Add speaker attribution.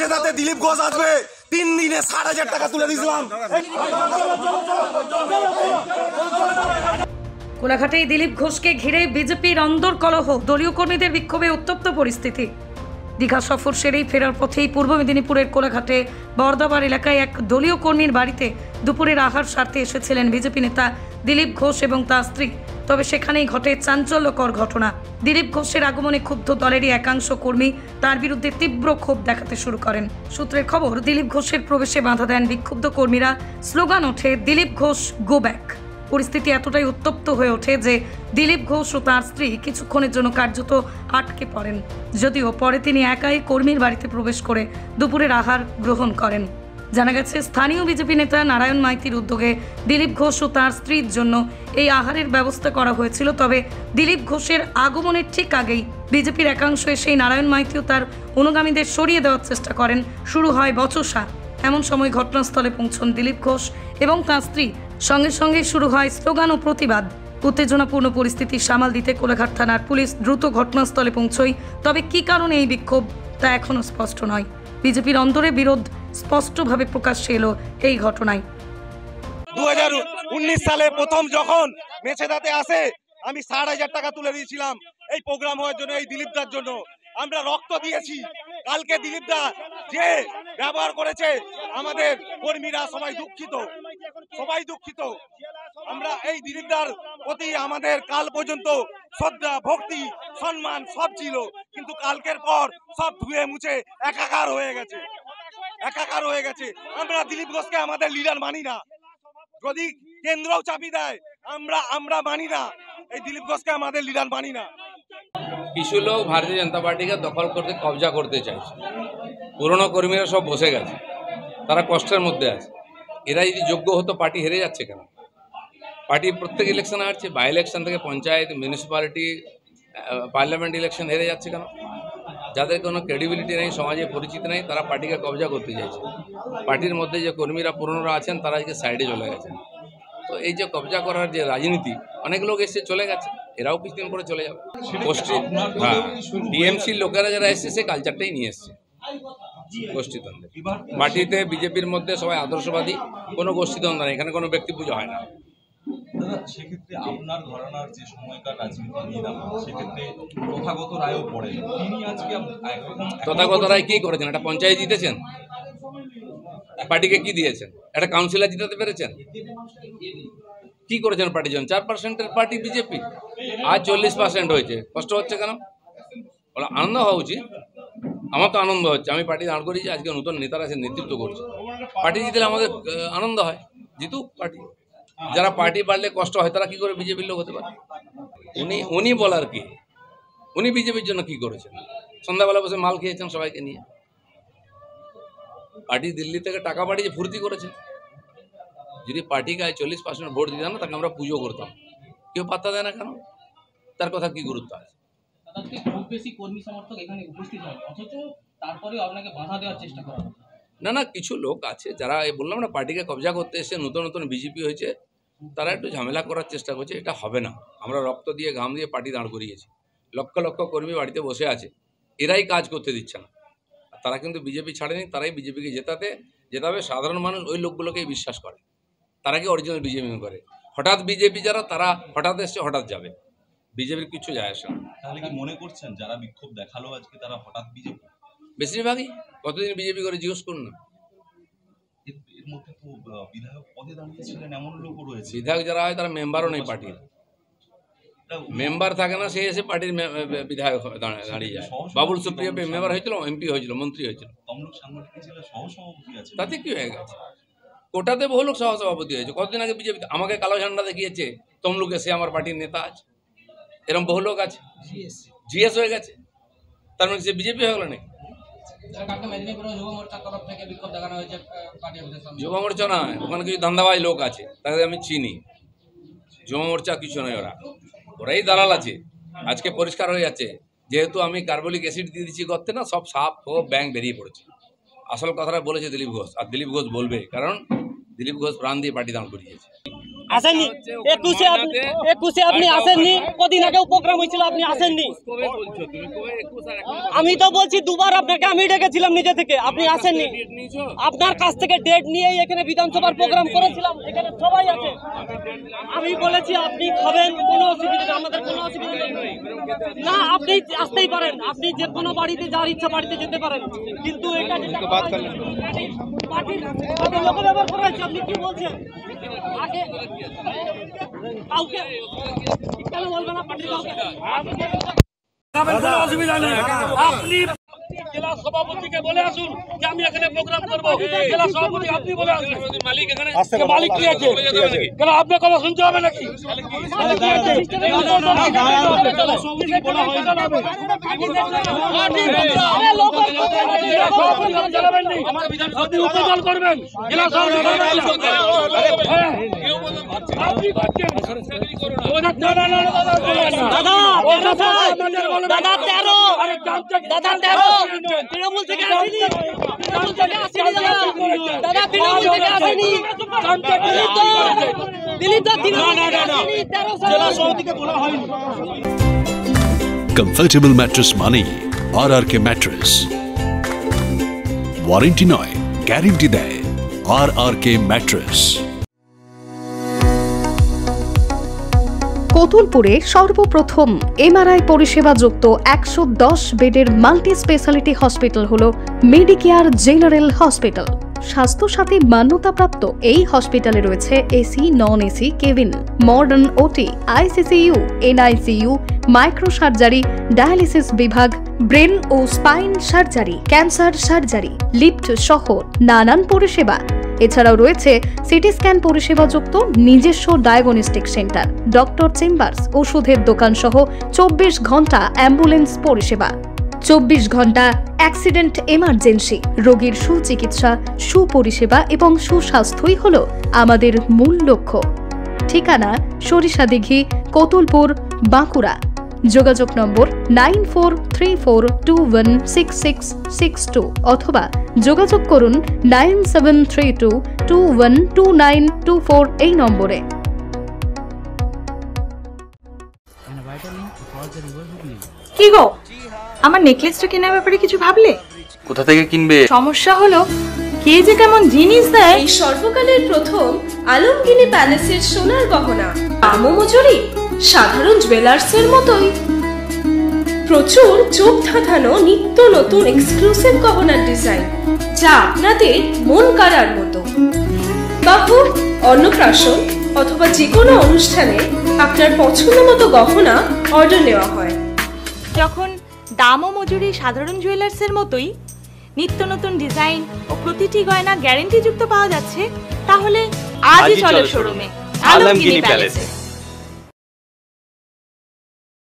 Speaker 1: সাথে দিলীপ ঘোষ আসবে 3 দিনে 6000 টাকা তুলে দিয়েছিলাম।
Speaker 2: কোলাঘাটে দিলীপ ঘোষকে ঘিরে বিজেপির অন্দরকলহ, দলীয় কর্মীদের বিক্ষোভে উত্তপ্ত পরিস্থিতি। দীঘা সফর সেরেই ফেরার পথেই পূর্ব মেদিনীপুরের কোলাঘাটে বর্দাবার এলাকায় এক দলীয় কর্মীর বাড়িতে দুপুরের আহার সারতে এসেছিলেন বিজেপি নেতা দিলীপ ঘোষ এবং তার স্ত্রী। তবে সেখানেই ঘটে চাঞ্চল্যকর ঘটনা। দিলীপ ঘোষের আগমনে ক্ষুব্ধ দলেরই একাংশ কর্মী তার বিরুদ্ধে তীব্র ক্ষোভ দেখাতে শুরু করেন। সূত্রের খবর, দিলীপ ঘোষের প্রবেশে বাধা দেন বিক্ষুব্ধ কর্মীরা। স্লোগান ওঠে, দিলীপ ঘোষ গো ব্যাক। পরিস্থিতি এতটাই উত্তপ্ত হয়ে ওঠে যে দিলীপ ঘোষ ও তার স্ত্রী কিছুক্ষণের জন্য কার্যত আটকে পড়েন। যদিও পরে তিনি একাই কর্মীর বাড়িতে প্রবেশ করে দুপুরের আহার গ্রহণ করেন। জানা গেছে, স্থানীয় বিজেপি নেতা নারায়ণ মাইতির উদ্যোগে দিলীপ ঘোষ ও তার স্ত্রীর জন্য এই আহারের ব্যবস্থা করা হয়েছিল। তবে দিলীপ ঘোষের আগমনের ঠিক আগেই বিজেপির একাংশ এসেই নারায়ণ মাইতি ও তার অনুগামীদের সরিয়ে দেওয়ার চেষ্টা করেন। শুরু হয় বচসা। এমন সময় ঘটনাস্থলে পৌঁছন দিলীপ ঘোষ এবং তার স্ত্রী। সঙ্গে সঙ্গে শুরু হয় স্লোগান ও প্রতিবাদ। উত্তেজনাপূর্ণ পরিস্থিতি সামাল দিতে কোলাঘাট থানার পুলিশ দ্রুত ঘটনাস্থলে পৌঁছয়। তবে কী কারণে এই বিক্ষোভ তা এখনও স্পষ্ট নয়। বিজেপির অন্তরে বিরোধ স্পষ্টভাবে প্রকাশ্যে এলো এই ঘটনায়।
Speaker 1: 2019 সালে প্রথম যখন মেছেদাতে আসে, আমি 6000 টাকা তুলে দিয়েছিলাম এই প্রোগ্রাম হওয়ার জন্য, এই দিলীপদার জন্য। আমরা রক্ত দিয়েছি। কালকে দিলীপদা যে ব্যবহার করেছে, আমাদের কর্মীরা সবাই দুঃখিত। আমরা এই দিলীপদার প্রতি আমাদের কাল পর্যন্ত শ্রদ্ধা, ভক্তি, সম্মান সব ছিল, কিন্তু কালকের পর সব ধুয়ে মুছে একাকার হয়ে গেছে। আমরা দিলীপ ঘোষকে আমাদের লিডার মানি না। যদি কেন্দ্রও চাপি দেয়, আমরা মানি না। এই দিলীপ ঘোষকে আমাদের লিডার মানি না।
Speaker 3: কিছু লোক ভারতীয় জনতা পার্টিকে দখল করতে, কবজা করতে চাইছে। পুরনো কর্মীরা সব বসে গেছে, তারা কষ্টের মধ্যে আছে। এরা যদি যোগ্য হতো, পার্টি হেরে যাচ্ছে কেন? পার্টি প্রত্যেক ইলেকশন হারছে, বাই ইলেকশন থেকে পঞ্চায়েত, মিউনিসিপ্যালিটি, পার্লামেন্ট ইলেকশন হেরে যাচ্ছে কেন? যাদের কোনো ক্রেডিবিলিটি নেই, সমাজে পরিচিতি নেই, তারা পার্টিকে কবজা করতে চাইছে। পার্টির মধ্যে যে কর্মীরা পুরনোরা আছেন, তারা আজকে সাইডে চলে গেছেন। তো এই যে কবজা করার যে রাজনীতি, অনেক লোক এসে চলে গেছে, এরাও কিছুদিন পরে চলে যাবে। টিএমসির লোকেরা যারা এসছে, সে কালচারটাই নিয়ে এসছে গোষ্ঠীদ্বন্দ্বের। পার্টিতে বিজেপির মধ্যে সবাই আদর্শবাদী, কোনো গোষ্ঠীদ্বন্দ্ব নেই, এখানে কোনো ব্যক্তি পুজো হয় না।
Speaker 4: সেক্ষেত্রে আপনার ঘরানার যে সময়কার রাজনীতি নিয়ে সেক্ষেত্রে তথাগত রায়ও পড়ে। তিনি আজকে
Speaker 3: তথাগত রায় কি করেছেন? একটা পঞ্চায়েত জিতেছেন, পার্টিকে কি দিয়েছেন? একটা কাউন্সিলর জিতাতে পেরেছেন? কি করেছেন পার্টির জন্য? 4%-এর পার্টি বিজেপি, আজ 40% হয়েছে। কষ্ট হচ্ছে কেন? বলে আনন্দ হওয়া উচিত। আমার তো আনন্দ হচ্ছে, আমি পার্টি দাঁড় করেছি, আজকে নতুন নেতারা এসে নেতৃত্ব করছে। পার্টি জিতলে আমাদের আনন্দ হয়, জিতুক পার্টি। যারা পার্টি বাড়লে কষ্ট হয়, তারা কি করে বিজেপির লোক হতে পারে? উনি বলার কি? উনি বিজেপির জন্য কি করেছেন? সন্ধ্যাবেলা বসে মাল খেয়েছেন সবাইকে নিয়ে। পার্টি দিল্লি থেকে টাকা পাঠিয়ে ফুর্তি করেছে। যদি পার্টিকে 40% ভোট দিতাম না, তাকে আমরা পুজো করতাম। কেউ পাত্তা দেয় না কেন? তার কথা কি গুরুত্ব আছে?
Speaker 5: খুব বেশি কর্মী সমর্থক এখানে উপস্থিত হয়, অথচ তারপরে আপনাকে বাধা দেওয়ার চেষ্টা করা হয়।
Speaker 3: না, কিছু লোক আছে যারা, বললাম না, পার্টিকে কবজা করতে এসে নতুন বিজেপি হয়েছে, তারা একটু ঝামেলা করার চেষ্টা করছে। এটা হবে না। আমরা রক্ত দিয়ে, ঘাম দিয়ে পার্টি দাঁড় করিয়েছি। লক্ষ লক্ষ কর্মী বাড়িতে বসে আছে, এরাই কাজ করতে দিচ্ছে না। তারা কিন্তু বিজেপি ছাড়েনি, তারাই বিজেপিকে জেতাবে। সাধারণ মানুষ ওই লোকগুলোকেই বিশ্বাস করে, তারা কি অরিজিনাল বিজেপি করে। হঠাৎ বিজেপি যারা, তারা হঠাৎ এসছে, হঠাৎ যাবে। বিজেপির কিছু যায় আসে না।
Speaker 4: তাহলে কি মনে করছেন যারা বিক্ষোভ দেখালো আজকে, তারা হঠাৎ বিজেপি?
Speaker 3: বেশিরভাগই কতদিন বিজেপি করে জিজ্ঞেস করুন না।
Speaker 4: এর মধ্যে তো বিধায়ক পদে দাঁড়িয়েছিলেন এমন লোকও রয়েছে।
Speaker 3: বিধায়ক যারা হয়, তারা মেম্বারও নেই পার্টির। মেম্বার থাকে না, সে এসে পার্টির বিধায়ক দাঁড়িয়ে যায়। বাবুল সুপ্রিয় মেম্বার হয়েছিল, এমপি হয়েছিল, মন্ত্রী হয়েছিল। তাতে কি হয়ে গেছে? কোটাতে বহু লোক সহসভাপতি হয়েছে। কতদিন আগে বিজেপি আমাকে কালো ঝান্ডা দেখিয়েছে, তমলুকে, সে আমার পার্টির নেতা আছে। এরকম বহু লোক আছে, জিএস হয়ে গেছে। তার মানে সে বিজেপি হয়ে গেল নাকি? যুব মোর্চা নয়, ওখানে কিছু ধান্দাবাজ লোক আছে, তাদের আমি চিনি। যুব মোর্চা কিছু নয়, ওরাই দালাল আছে। আজকে পরিষ্কার হয়ে যাচ্ছে, যেহেতু আমি কার্বলিক অ্যাসিড দিয়ে দিচ্ছি গর্তে, না, সব সাপ ও ব্যাং বেরিয়ে পড়েছে। আসল কথাটা বলেছে দিলীপ ঘোষ, আর দিলীপ ঘোষ বলবে, কারণ দিলীপ ঘোষ প্রাণ দিয়ে পার্টি দাঁড় করিয়েছে।
Speaker 6: আসেননি। 21-এ আপনি আসেননি, কদিন আগেও প্রোগ্রাম হয়েছিল, আপনি আসেননি।
Speaker 3: কবে বলছো তুমি? কবে 21 আর এখন
Speaker 6: আমি তো বলছি দুবার আপনাকে আমি ডেকেছিলাম নিজে থেকে, আপনি আসেননি।
Speaker 3: ডেট নিয়েছো?
Speaker 6: আপনার কাছ থেকে ডেট নিয়ে এখানে বিধানসভার প্রোগ্রাম করেছিলাম, এখানে সবাই আছে। আমি বলেছি আপনি খাবেন, কোনো অসুবিধা নেই, আমাদের কোনো অসুবিধা নেই। না, আপনি আসতেই পারেন, আপনি যে কোনো বাড়িতে যার ইচ্ছা বাড়িতে যেতে পারেন, কিন্তু এটা পার্টির লোক ব্যবহার করা হয়েছে। আপনি কি বলছেন? আগে কাউকে কেন বলবেন না পার্টির কাউকে?
Speaker 7: অসুবিধা নেই, আপনি জেলা সভাপতিকে বলে আসুন যে আমি এখানে প্রোগ্রাম করবো। জেলা সভাপতি আপনি বলে আসুন।
Speaker 3: মালিক এখানে
Speaker 7: মালিক কি আছে? কেন আপনার কথা শুনতে হবে নাকি? আপনি উপদল করবেন জেলা সভাপতি।
Speaker 6: তৃণমূল থেকে আসেনি, তৃণমূল থেকে আসেনি দাদা, তৃণমূল থেকে আসেনি, দিলীপ দা তৃণমূল থেকে আসেনি, 13 জেলা সভাপতিকে বলা হয়নি।
Speaker 8: Comfortable mattress money, RRK mattress. Warranty নয়, গ্যারেন্টি দেয় RRK mattress.
Speaker 9: কোতুলপুরে সর্বপ্রথম এমআরআই পরিষেবা যুক্ত 110 বেডের মাল্টি স্পেশালিটি হসপিটাল হল মেডিকেয়ার জেনারেল হসপিটাল। স্বাস্থ্যসাথী মান্যতাপ্রাপ্ত এই হসপিটালে রয়েছে AC, non AC cabin, modern OT, ICCU, NICU, micro surgery, dialysis বিভাগ, ব্রেন ও spine surgery, cancer surgery, lift সহ নানান পরিষেবা। এছাড়াও রয়েছে সিটি স্ক্যান পরিষেবা যুক্ত নিজস্ব ডায়াগনস্টিক সেন্টার, ডক্টর চেম্বার্স, ওষুধের দোকান সহ 24 ঘন্টা অ্যাম্বুলেন্স পরিষেবা। 24 ঘন্টা অ্যাক্সিডেন্ট এমার্জেন্সি, রোগীর সুচিকিৎসা, সুপরিষেবা এবং সুস্বাস্থ্যই হল আমাদের মূল লক্ষ্য। ঠিকানা সরিষাদিঘি, কোতুলপুর, বাঁকুড়া। যোগাযোগ নম্বর 9434216662 অথবা যোগাযোগ করুন 9732212924 এই নম্বরে।
Speaker 10: কি গো, আমার নেকলেসটা কেনার ব্যাপারে কিছু ভাবলে?
Speaker 11: কোথা থেকে কিনবে?
Speaker 10: সমস্যা হলো কে যে কেমন জিনিস দেয়।
Speaker 12: এই সর্বকালের প্রথম আলমগিনি প্যালেসের সোনার গহনা, দামও মজুরি সাধারণ জুয়েলার্সের মতোই। প্রচুর চোখ ধাঁধানো নিত্য নতুন এক্সক্লুসিভ গহনার ডিজাইন, যা আপনাদের মন কাড়ার মতো। বাহু, অন্নপ্রাশন অথবা যে কোনো অনুষ্ঠানে আপনার পছন্দ মতো গহনা অর্ডার নেওয়া হয়।
Speaker 10: যখন দাম ও মজুরি সাধারণ জুয়েলার্সের মতোই, নিত্য নতুন ডিজাইন ও প্রতিটি গয়না গ্যারান্টি যুক্ত পাওয়া যাচ্ছে, তাহলে আজই চলো শোরুমে আলমগিনি প্যালেসে।